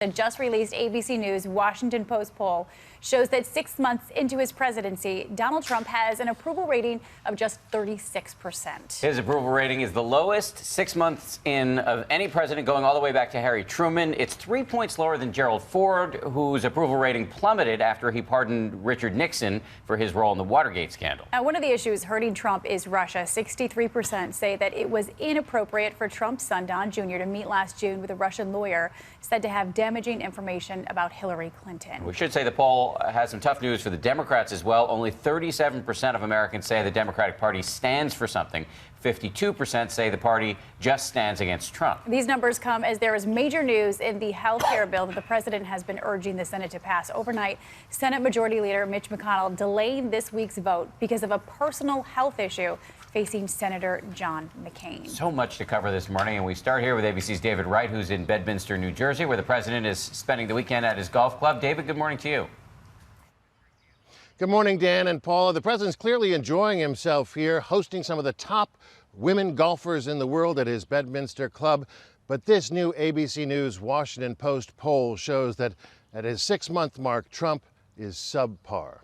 The just released ABC News Washington Post poll shows that 6 months into his presidency, Donald Trump has an approval rating of just 36%. His approval rating is the lowest 6 months in of any president, going all the way back to Harry Truman. It's 3 points lower than Gerald Ford, whose approval rating plummeted after he pardoned Richard Nixon for his role in the Watergate scandal. Now, one of the issues hurting Trump is Russia. 63% say that it was inappropriate for Trump's son, Don Jr., to meet last June with a Russian lawyer said to have damaging information about Hillary Clinton. We should say the poll has some tough news for the Democrats as well. Only 37% of Americans say the Democratic Party stands for something. 52% say the party just stands against Trump. These numbers come as there is major news in the health care bill that the president has been urging the Senate to pass. Overnight, Senate Majority Leader Mitch McConnell delayed this week's vote because of a personal health issue facing Senator John McCain. So much to cover this morning, and we start here with ABC's David Wright, who's in Bedminster, New Jersey, where the president is spending the weekend at his golf club. David, good morning to you. Good morning, Dan and Paula. The president's clearly enjoying himself here, hosting some of the top women golfers in the world at his Bedminster club. But this new ABC News Washington Post poll shows that at his 6-month mark, Trump is subpar.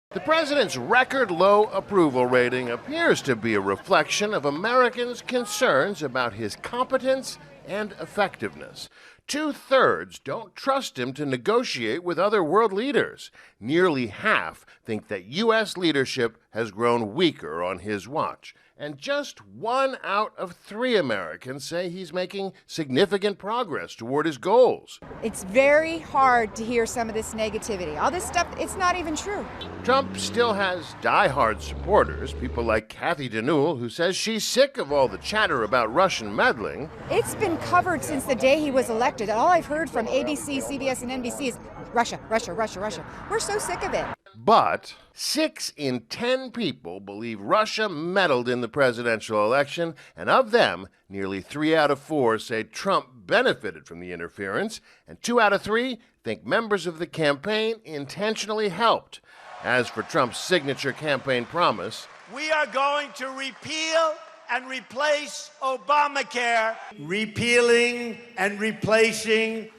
The president's record low approval rating appears to be a reflection of Americans' concerns about his competence and effectiveness. 2/3 don't trust him to negotiate with other world leaders. Nearly half think that U.S. leadership has grown weaker on his watch. And just 1 out of 3 Americans say he's making significant progress toward his goals. It's very hard to hear some of this negativity. All this stuff, it's not even true. Trump still has diehard supporters, people like Kathy Dannul, who says she's sick of all the chatter about Russian meddling. It's been covered since the day he was elected. All I've heard from ABC, CBS, and NBC is Russia, Russia, Russia, Russia. We're so sick of it. But 6 in 10 people believe Russia meddled in the presidential election, and of them, nearly 3 out of 4 say Trump benefited from the interference, and 2 out of 3 think members of the campaign intentionally helped. As for Trump's signature campaign promise, we are going to repeal and replace Obamacare. Repealing and replacing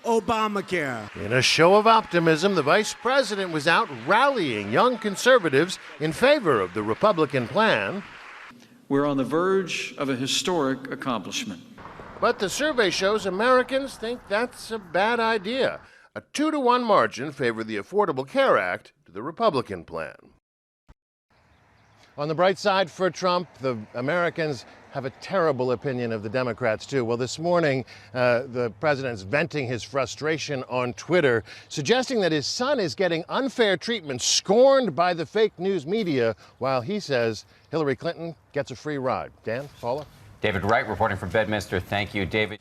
Obamacare. In a show of optimism, the vice president was out rallying young conservatives in favor of the Republican plan. We're on the verge of a historic accomplishment. But the survey shows Americans think that's a bad idea. A 2-to-1 margin favored the Affordable Care Act to the Republican plan. On the bright side for Trump, the Americans have a terrible opinion of the Democrats, too. Well, this morning, the president's venting his frustration on Twitter, suggesting that his son is getting unfair treatment, scorned by the fake news media, while he says Hillary Clinton gets a free ride. Dan, Paula? David Wright reporting from Bedminster. Thank you, David.